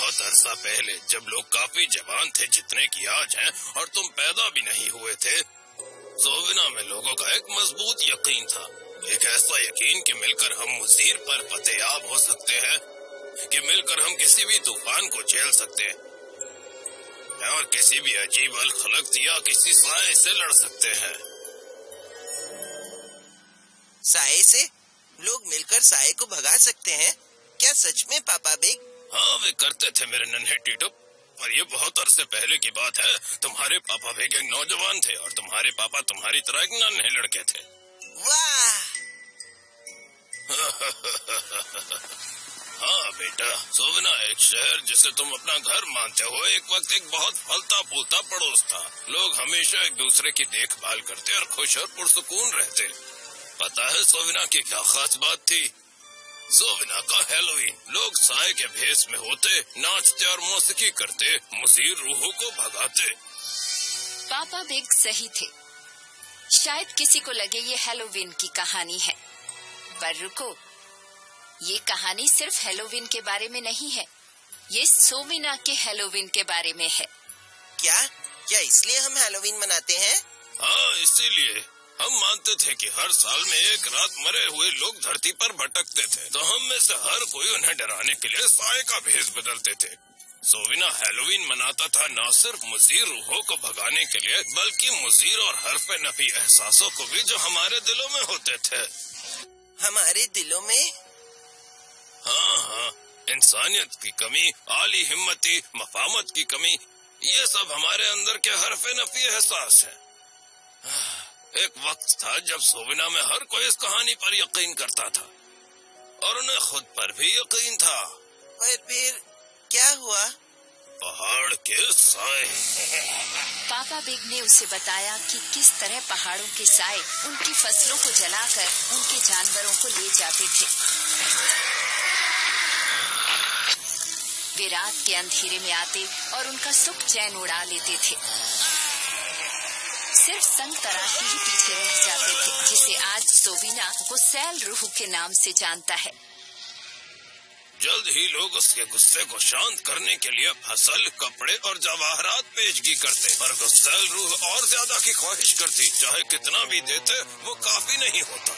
बहुत अरसा पहले जब लोग काफी जवान थे जितने की आज हैं और तुम पैदा भी नहीं हुए थे, सोविना में लोगों का एक मजबूत यकीन था। एक ऐसा यकीन कि मिलकर हम मुजीर पर फतेयाब हो सकते हैं, कि मिलकर हम किसी भी तूफान को झेल सकते हैं और किसी भी अजीब अलखलक या किसी साए से लड़ सकते हैं। साए से? लोग मिलकर साए को भगा सकते हैं? क्या सच में पापा बिग? हाँ, वे करते थे मेरे नन्हे टीटू। और ये बहुत अरसे पहले की बात है। तुम्हारे पापा बिग एक नौजवान थे और तुम्हारे पापा तुम्हारी तरह एक नन्हे लड़के थे। वाह! हाँ बेटा, सोविना एक शहर जिसे तुम अपना घर मानते हो एक वक्त एक बहुत फलता फूलता पड़ोस था। लोग हमेशा एक दूसरे की देखभाल करते और खुश और पुरसुकून रहते। पता है सोविना की क्या खास बात थी? सोविना का हैलोवीन। लोग साए के भेष में होते, नाचते और मौसीकी करते, मुसीर रूहों को भगाते। पापा बिग सही थे। शायद किसी को लगे ये हैलोवीन की कहानी है, पर रुको, ये कहानी सिर्फ हैलोवीन के बारे में नहीं है, ये सोविना के हैलोवीन के बारे में है। क्या इसलिए हम हैलोवीन मनाते हैं? हाँ, इसीलिए। हम मानते थे कि हर साल में एक रात मरे हुए लोग धरती पर भटकते थे, तो हम में से हर कोई उन्हें डराने के लिए साए का भेष बदलते थे। सोविना हैलोवीन मनाता था न सिर्फ मुजीर रूहों को भगाने के लिए, बल्कि मुजीर और हरफ नफी एहसासों को भी जो हमारे दिलों में होते थे। हमारे दिलों में? हाँ, इंसानियत की कमी, आली हिम्मती, मफामत की कमी, ये सब हमारे अंदर के हरफ नफी एहसास है। एक वक्त था जब सोविना में हर कोई इस कहानी पर यकीन करता था और उन्हें खुद पर भी यकीन था। पर फिर क्या हुआ? पहाड़ के साए। पापा बिग ने उसे बताया कि किस तरह पहाड़ों के साए उनकी फसलों को जलाकर उनके जानवरों को ले जाते थे। वे रात के अंधेरे में आते और उनका सुख चैन उड़ा लेते थे। सिर्फ संग तराशी ही पीछे रह जाते थे, जिसे आज सोविना गुस्सैल रूह के नाम से जानता है। जल्द ही लोग उसके गुस्से को शांत करने के लिए फसल, कपड़े और जवाहरात पेशगी करते, पर गुस्सैल रूह और ज्यादा की ख्वाहिश करती। चाहे कितना भी देते वो काफी नहीं होता।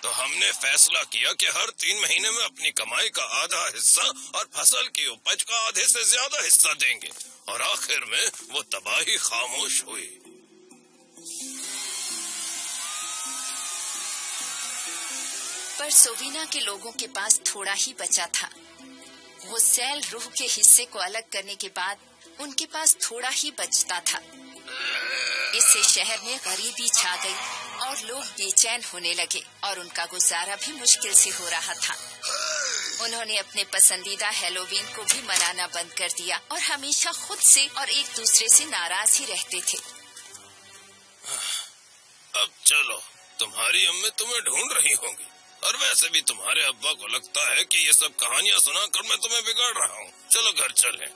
तो हमने फैसला किया कि हर 3 महीने में अपनी कमाई का आधा हिस्सा और फसल की उपज का आधे से ज्यादा हिस्सा देंगे। और आखिर में वो तबाही खामोश हुई। पर सोविना के लोगों के पास थोड़ा ही बचा था। वो सैल रूह के हिस्से को अलग करने के बाद उनके पास थोड़ा ही बचता था। इससे शहर में गरीबी छा गई और लोग बेचैन होने लगे और उनका गुजारा भी मुश्किल से हो रहा था। उन्होंने अपने पसंदीदा हैलोवीन को भी मनाना बंद कर दिया और हमेशा खुद से और एक दूसरे से नाराज ही रहते थे। अब चलो, तुम्हारी अम्मी तुम्हें ढूंढ रही होंगी और वैसे भी तुम्हारे अब्बा को लगता है कि ये सब कहानियां सुनाकर मैं तुम्हें बिगाड़ रहा हूँ। चलो घर चलें।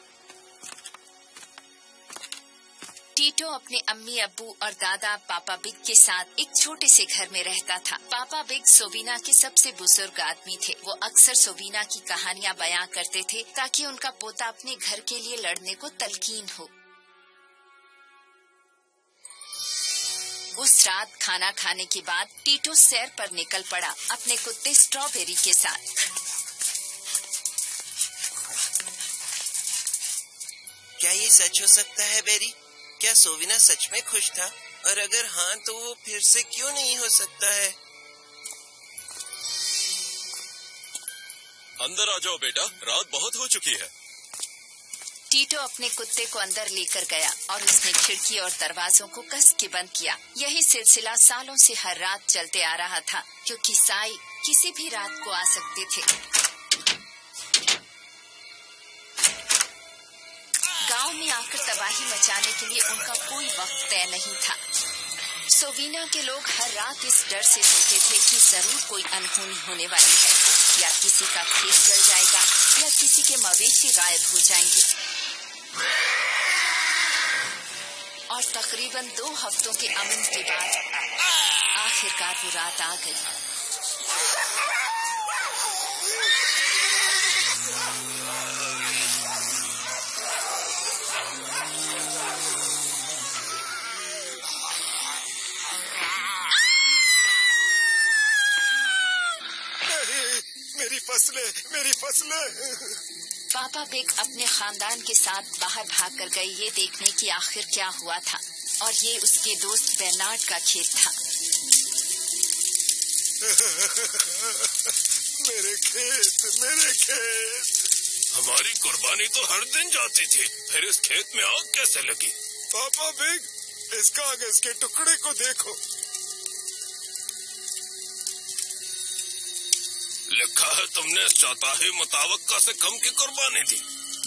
टीटो अपने अम्मी, अब्बू और दादा पापा बिग के साथ एक छोटे से घर में रहता था। पापा बिग सोविना के सबसे बुजुर्ग आदमी थे। वो अक्सर सोविना की कहानियां बयां करते थे ताकि उनका पोता अपने घर के लिए लड़ने को तलकीन हो। उस रात खाना खाने के बाद टीटो सैर पर निकल पड़ा अपने कुत्ते स्ट्रॉबेरी के साथ। क्या ये सच हो सकता है बेरी? क्या सोविना सच में खुश था? और अगर हाँ तो वो फिर से क्यों नहीं हो सकता है? अंदर आ जाओ बेटा, रात बहुत हो चुकी है। टीटो अपने कुत्ते को अंदर लेकर गया और उसने खिड़की और दरवाजों को कस के बंद किया। यही सिलसिला सालों से हर रात चलते आ रहा था, क्योंकि साए किसी भी रात को आ सकते थे। गांव में आकर तबाही मचाने के लिए उनका कोई वक्त तय नहीं था। सोविना के लोग हर रात इस डर से सोते थे कि जरूर कोई अनहोनी होने वाली है, या किसी का खेत जल जाएगा या किसी के मवेशी गायब हो जाएंगे। और तकरीबन 2 हफ्तों के अमन के बाद आखिरकार वो रात आ गई। मेरी फसलें। पापा पिग अपने खानदान के साथ बाहर भाग कर गए ये देखने की आखिर क्या हुआ था, और ये उसके दोस्त बेर्नार्ड का खेत था। मेरे खेत। हमारी कुर्बानी तो हर दिन जाती थी, फिर इस खेत में आग कैसे लगी? पापा बिग, इस कागज के टुकड़े को देखो। लिखा है तुमने चौथाई मुतावक्का से कम की कुर्बानी दी।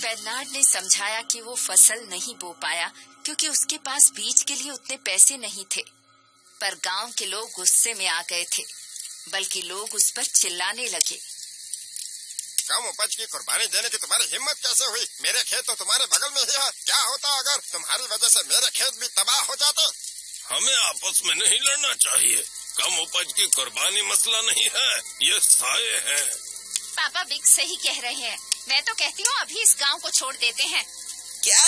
बेर्नार्ड ने समझाया कि वो फसल नहीं बो पाया क्योंकि उसके पास बीज के लिए उतने पैसे नहीं थे, पर गांव के लोग गुस्से में आ गए थे, बल्कि लोग उस पर चिल्लाने लगे। कम उपज की कुर्बानी देने की तुम्हारी हिम्मत कैसे हुई? मेरे खेत तो तुम्हारे बगल में ही है। क्या होता अगर तुम्हारी वजह से मेरे खेत भी तबाह हो जाते? हमें आपस में नहीं लड़ना चाहिए। कम उपज की कुर्बानी मसला नहीं है, ये साये है। पापा बिग सही कह रहे हैं। मैं तो कहती हूँ अभी इस गांव को छोड़ देते हैं। क्या?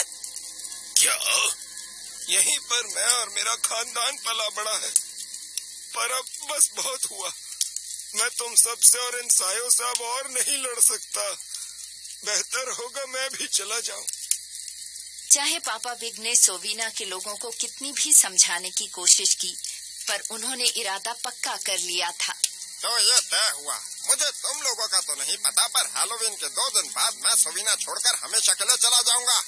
यहीं पर मैं और मेरा खानदान पला बड़ा है, पर अब बस बहुत हुआ। मैं तुम सबसे और इन सायों से अब और नहीं लड़ सकता। बेहतर होगा मैं भी चला जाऊं। चाहे पापा बिग ने सोविना के लोगों को कितनी भी समझाने की कोशिश की, पर उन्होंने इरादा पक्का कर लिया था। तो ये तय हुआ। मुझे तुम लोगों का तो नहीं पता, पर हैलोवीन के 2 दिन बाद मैं सोविना छोड़कर हमेशा के लिए चला जाऊंगा।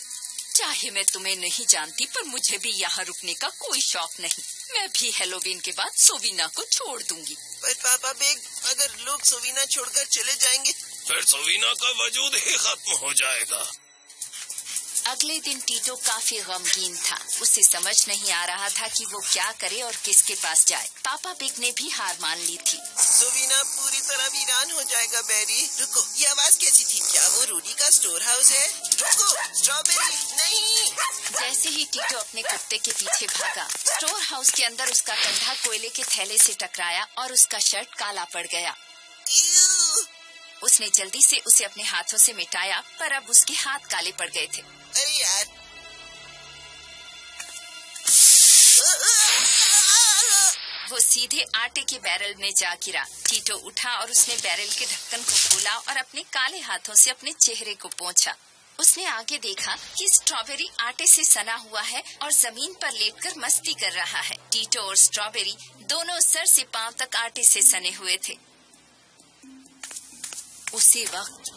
चाहे मैं तुम्हें नहीं जानती, पर मुझे भी यहाँ रुकने का कोई शौक नहीं। मैं भी हैलोवीन के बाद सोविना को छोड़ दूंगी। पर पापा बिग, अगर लोग सोविना छोड़कर चले जाएंगे फिर सोविना का वजूद ही खत्म हो जाएगा। अगले दिन टीटो काफी गमगीन था। उसे समझ नहीं आ रहा था कि वो क्या करे और किसके पास जाए। पापा बिग ने भी हार मान ली थी। सोविना पूरी तरह वीरान हो जाएगा। बेरी, रुको, ये आवाज कैसी थी? क्या वो रूडी का स्टोर हाउस है? रुको, स्ट्रॉबेरी नहीं। जैसे ही टीटो अपने कुत्ते के पीछे भागा, स्टोर हाउस के अंदर उसका कंधा कोयले के थैले से टकराया और उसका शर्ट काला पड़ गया। उसने जल्दी से उसे अपने हाथों से मिटाया, पर अब उसके हाथ काले पड़ गए थे। अरे यार, वो सीधे आटे के बैरल में जा गिरा। टीटो उठा और उसने बैरल के ढक्कन को खोला और अपने काले हाथों से अपने चेहरे को पोंछा। उसने आगे देखा कि स्ट्रॉबेरी आटे से सना हुआ है और जमीन पर लेटकर मस्ती कर रहा है। टीटो और स्ट्रॉबेरी दोनों सर से पांव तक आटे से सने हुए थे। उसी वक्त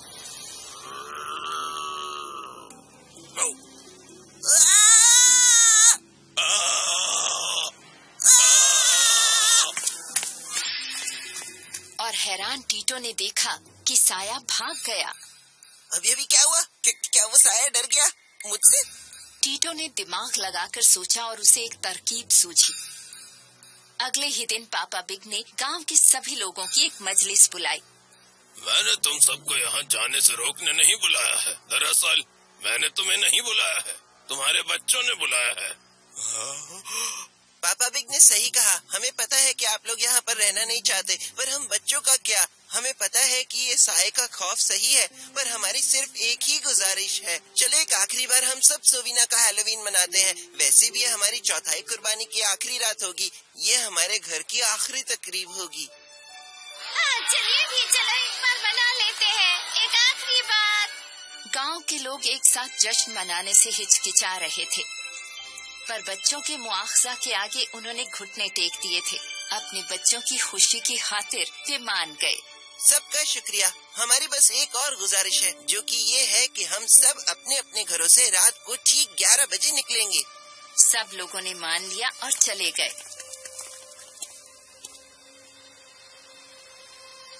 और हैरान टीटो ने देखा कि साया भाग गया। अभी अभी क्या हुआ? क्या वो साया डर गया मुझसे? टीटो ने दिमाग लगाकर सोचा और उसे एक तरकीब सूझी। अगले ही दिन पापा बिग ने गांव के सभी लोगों की एक मजलिस बुलाई। मैंने तुम सबको यहाँ जाने से रोकने नहीं बुलाया है। दरअसल मैंने तुम्हें नहीं बुलाया है, तुम्हारे बच्चों ने बुलाया है। पापा बिग ने सही कहा। हमें पता है कि आप लोग यहाँ पर रहना नहीं चाहते, पर हम बच्चों का क्या? हमें पता है कि ये साये का खौफ सही है, पर हमारी सिर्फ एक ही गुजारिश है। चलो एक आखिरी बार हम सब सोविना का हैलोवीन मनाते हैं। वैसे भी ये हमारी चौथाई कुर्बानी की आखिरी रात होगी। ये हमारे घर की आखिरी तकरीब होगी। चलिए भी चलो एक बार मना लेते हैं, एक आखिरी बार। गांव के लोग एक साथ जश्न मनाने से हिचकिचा रहे थे, पर बच्चों के मुआवजा के आगे उन्होंने घुटने टेक दिए थे। अपने बच्चों की खुशी की खातिर वे मान गए। सबका शुक्रिया। हमारी बस एक और गुजारिश है, जो कि ये है कि हम सब अपने अपने घरों से रात को ठीक 11 बजे निकलेंगे। सब लोगों ने मान लिया और चले गए।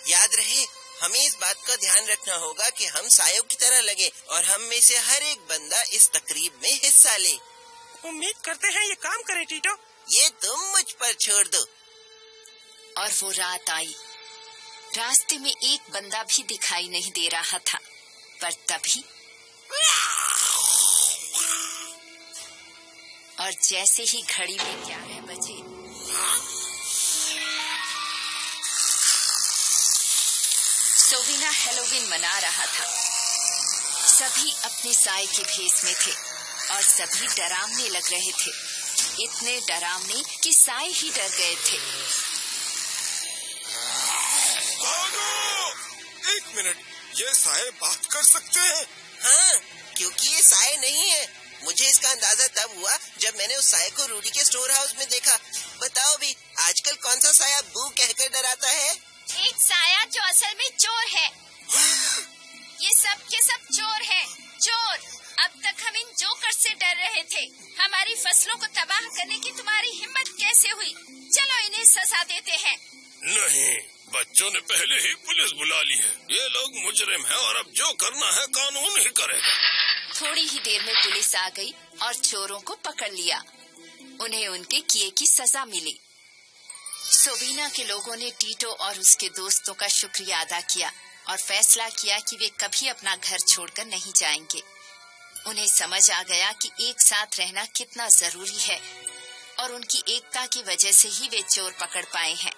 याद रहे, हमें इस बात का ध्यान रखना होगा कि हम सायों की तरह लगे और हम में से हर एक बंदा इस तकरीब में हिस्सा ले। उम्मीद करते हैं ये काम करे टीटो। ये तुम मुझ पर छोड़ दो। और वो रात आई। रास्ते में एक बंदा भी दिखाई नहीं दे रहा था, पर तभी और जैसे ही घड़ी में 11 बजे सोविना हैलोवीन मना रहा था। सभी अपने साये के भेष में थे और सभी डरावने लग रहे थे, इतने डरावने कि साये ही डर गए थे। भागो! 1 मिनट, ये साए बात कर सकते हैं? हाँ, क्योंकि ये साए नहीं है। मुझे इसका अंदाजा तब हुआ जब मैंने उस साए को रूडी के स्टोर हाउस में देखा। बताओ भी, आजकल कौन सा साया बू कहकर डराता है? एक साया जो असल में चोर है। ये सब के सब चोर हैं, चोर। अब तक हम इन जोकर से डर रहे थे। हमारी फसलों को तबाह करने की तुम्हारी हिम्मत कैसे हुई? चलो इन्हें सजा देते हैं। नहीं, बच्चों ने पहले ही पुलिस बुला ली है। ये लोग मुजरिम हैं और अब जो करना है कानून ही करेगा। थोड़ी ही देर में पुलिस आ गई और चोरों को पकड़ लिया। उन्हें उनके किए की सजा मिली। सोवीना के लोगों ने टीटो और उसके दोस्तों का शुक्रिया अदा किया और फैसला किया कि वे कभी अपना घर छोड़कर नहीं जाएंगे। उन्हें समझ आ गया कि एक साथ रहना कितना जरूरी है और उनकी एकता की वजह से ही वे चोर पकड़ पाए हैं।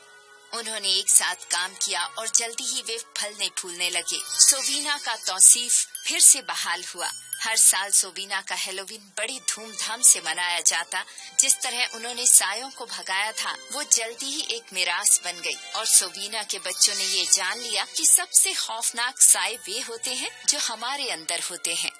उन्होंने एक साथ काम किया और जल्दी ही वे फलने फूलने लगे। सोवीना का तौसीफ फिर से बहाल हुआ। हर साल सोवीना का हेलोवीन बड़ी धूमधाम से मनाया जाता। जिस तरह उन्होंने सायों को भगाया था, वो जल्दी ही एक मिरास बन गई और सोवीना के बच्चों ने ये जान लिया कि सबसे खौफनाक साए वे होते हैं जो हमारे अंदर होते हैं।